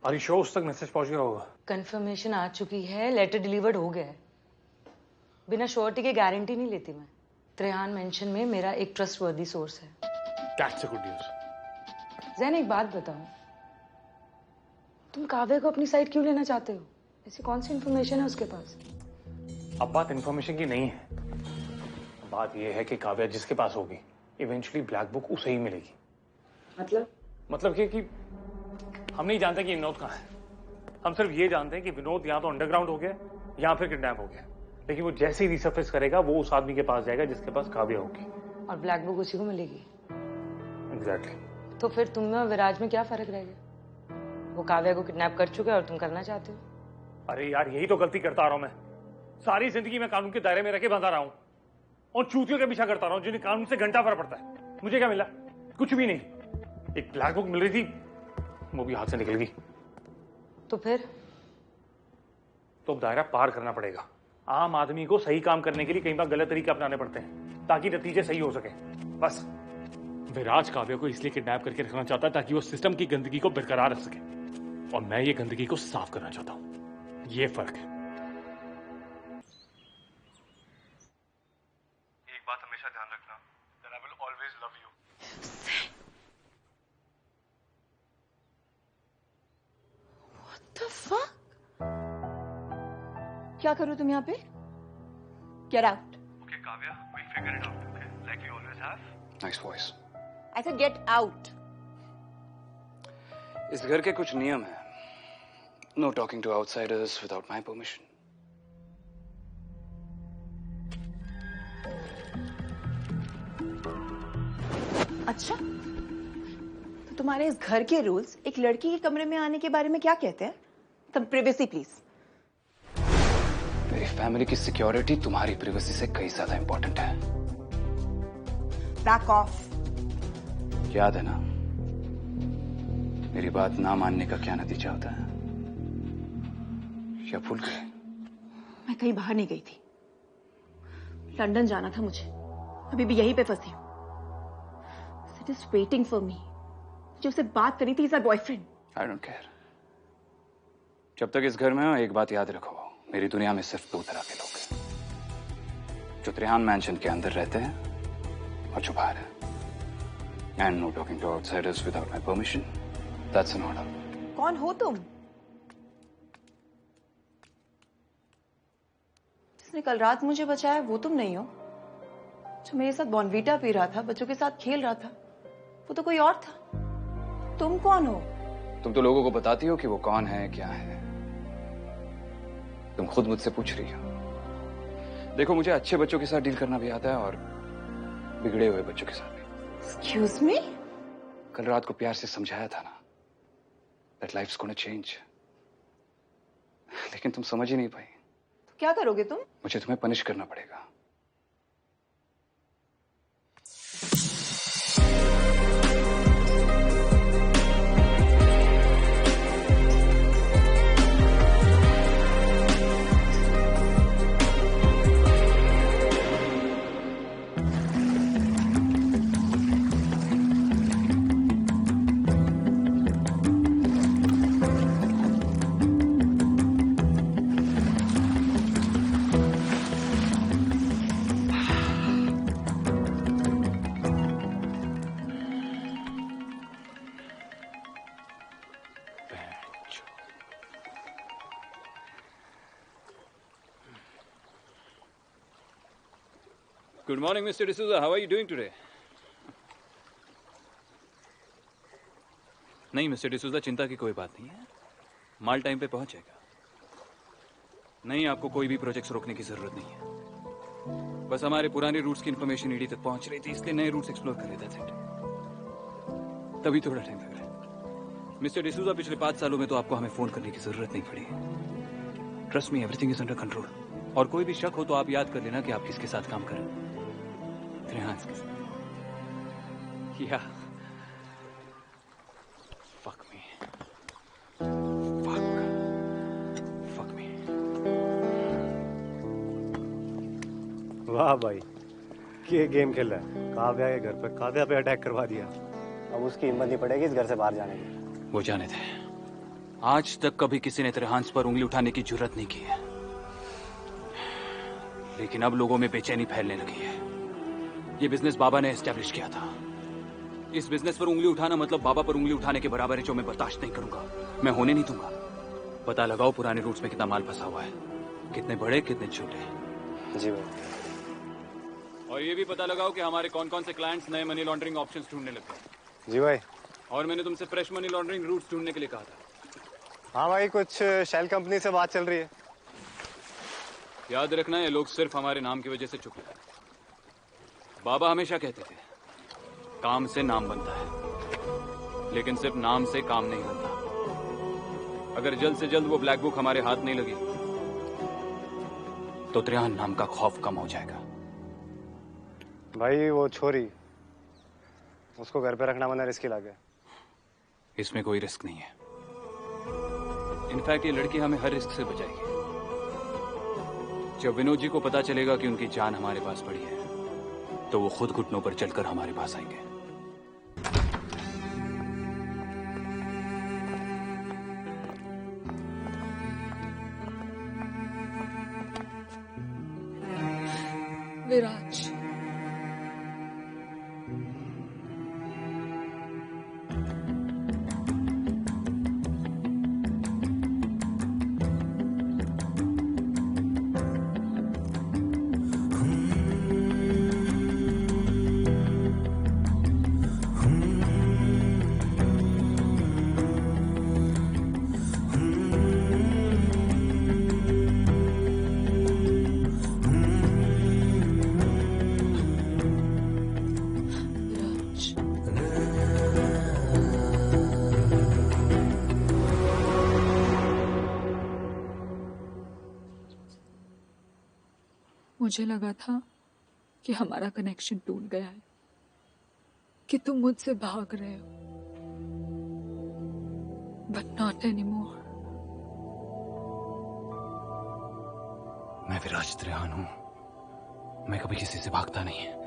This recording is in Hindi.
श्योर उस तक मैसेज पहुंच गया होगा? कंफर्मेशन आ चुकी है, लेटर डिलीवर्ड हो गया है। बिना श्योरिटी के गारंटी नहीं लेती मैं। त्रेहान मेंशन में मेरा एक ट्रस्टवर्दी सोर्स है। That's a good news. Jain एक बात बताओ, तुम काव्या को अपनी साइड क्यों लेना चाहते हो? ऐसी कौन सी इंफॉर्मेशन है उसके पास? अब बात इन्फॉर्मेशन की नहीं है, बात यह है कि काव्या जिसके पास होगी इवेंचुअली ब्लैक बुक उसे ही मिलेगी। मतलब कि हम नहीं जानते कि विनोद कहाँ है। हम सिर्फ ये जानते हैं कि विनोद या तो अंडरग्राउंड हो गया या फिर किडनैप हो गया, लेकिन वो जैसे ही रिसर्फेस करेगा वो उस आदमी के पास जाएगा जिसके पास काव्या होगी, और ब्लैक बुक उसी को मिलेगी। एग्जैक्टली। तो फिर तुम में और विराज में क्या फर्क रह गया? वो काव्या को किडनैप कर चुका है और तुम करना चाहते हो। अरे यार, यही तो गलती करता आ रहा हूं मैं। सारी जिंदगी मैं कानून के दायरे में रह के बंधा रहा हूं और चूतियों का पीछा करता रहा हूं जिन्हें कानून से घंटा फर्क पड़ता है। मुझे क्या मिला? कुछ भी नहीं। एक ब्लैक बुक मिल रही थी, वो भी हाथ से निकल गई। तो फिर तो अब दायरा पार करना पड़ेगा। आम आदमी को सही काम करने के लिए कई बार गलत तरीके अपनाने पड़ते हैं ताकि नतीजे सही हो सके। बस विराज काव्या को इसलिए किडनैप करके रखना चाहता है ताकि वो सिस्टम की गंदगी को बरकरार रख सके, और मैं ये गंदगी को साफ करना चाहता हूं। ये फर्क है। एक बात हमेशा ध्यान रखना, that I will always love you. What the fuck? क्या करो तुम यहाँ पे? Get out. Okay, Kavya, we'll figure it out. Okay, like we always have. Nice voice. I said get out. इस घर के कुछ नियम हैं। No talking to outsiders without my permission. अच्छा, तो तुम्हारे इस घर के रूल्स एक लड़की के कमरे में आने के बारे में क्या कहते हैं? तुम प्रिवेसी प्लीज। मेरी फैमिली की सिक्योरिटी तुम्हारी प्रिवेसी से कई ज्यादा इंपॉर्टेंट है। Back of. याद है ना मेरी बात ना मानने का क्या नतीजा होता है? क्या भूल गए? मैं कहीं बाहर नहीं गई थी, लंदन जाना था मुझे। अभी भी यहीं पे फंसी हूँ। It is waiting for me. जो उससे बात करी थी, is boyfriend. I don't care. जब तक इस घर में हो एक बात याद रखो, मेरी दुनिया में सिर्फ दो तरह के लोग हैं, जो त्रेहान मैंशन के अंदर रहते हैं और जो बाहर है। And no talking to outsiders without my permission. That's an order. कौन हो तुम? जिसने कल रात मुझे बचाया वो तुम नहीं हो। जो मेरे साथ बॉर्नवीटा पी रहा था, बच्चों के साथ खेल रहा था, वो तो कोई और था। तुम कौन हो? तुम तो लोगों को बताती हो कि वो कौन है, क्या है। तुम खुद मुझसे पूछ रही हो। देखो, मुझे अच्छे बच्चों के साथ डील करना भी आता है और बिगड़े हुए बच्चों के साथ भी। Excuse me? कल रात को प्यार से समझाया था ना, that life's gonna change. लेकिन तुम समझ ही नहीं पाई। तो क्या करोगे तुम? मुझे तुम्हें पनिश करना पड़ेगा। Good morning, Mr. D'Souza. How are you doing today? नहीं मिस्टर डिसूजा, चिंता की कोई बात नहीं है। माल टाइम पे पहुंचेगा। नहीं, आपको कोई भी प्रोजेक्ट्स रोकने की जरूरत नहीं है। बस हमारे पुराने रूट्स की इंफॉर्मेशन ईडी तक पहुंच रही थी, इसलिए नए रूट्स एक्सप्लोर कर रहे थे। तभी थोड़ा टाइम लग रहा है। मिस्टर डिसूजा, पिछले 5 सालों में तो आपको हमें फोन करने की जरूरत नहीं पड़ी। Trust me, everything is under control. और कोई भी शक हो तो आप याद कर लेना कि आप किसके साथ काम कर रहे हैं। के साथ। या fuck me. Fuck me. वाह भाई, ये गेम खेल रहा है। काव्या के घर पर काव्या पे अटैक करवा दिया। अब उसकी हिम्मत नहीं पड़ेगी इस घर से बाहर जाने की। वो जाने थे, आज तक कभी किसी ने त्रिहांस पर उंगली उठाने की जुर्रत नहीं की है, लेकिन अब लोगों में बेचैनी फैलने लगी है। ये बिजनेस बाबा ने एस्टेब्लिश किया था। इस बिजनेस पर उंगली उठाना मतलब बाबा पर उंगली उठाने के बराबर है, जो मैं बर्दाश्त नहीं करूंगा, मैं होने नहीं दूंगा। पता लगाओ पुराने रूट्स में कितना माल फंसा हुआ है, कितने बड़े कितने छोटे। जी भाई। और ये भी पता लगाओ कि हमारे कौन कौन से क्लाइंट्स नए मनी लॉन्ड्रिंग ऑप्शंस ढूंढने लगे हैं। जी भाई। और मैंने तुमसे फ्रेश मनी लॉन्ड्रिंग रूट्स ढूंढने के लिए कहा था। हाँ भाई, कुछ शेल कंपनी से बात चल रही है। याद रखना, ये लोग सिर्फ हमारे नाम की वजह से चुप हैं। बाबा हमेशा कहते थे काम से नाम बनता है, लेकिन सिर्फ नाम से काम नहीं बनता। अगर जल्द से जल्द वो ब्लैक बुक हमारे हाथ नहीं लगी तो त्रिहान नाम का खौफ कम हो जाएगा। भाई वो छोरी, उसको घर पे रखना मना रिस्की लगे। इसमें कोई रिस्क नहीं है। इनफैक्ट ये लड़की हमें हर रिस्क से बचाएगी। जब विनोद जी को पता चलेगा कि उनकी जान हमारे पास पड़ी है, तो वो खुद घुटनों पर चलकर हमारे पास आएंगे। विराज, मुझे लगा था कि हमारा कनेक्शन टूट गया है, कि तुम मुझसे भाग रहे हो, बट नॉट एनीमोर। मैं विराज त्रिहान हूं, मैं कभी किसी से भागता नहीं है।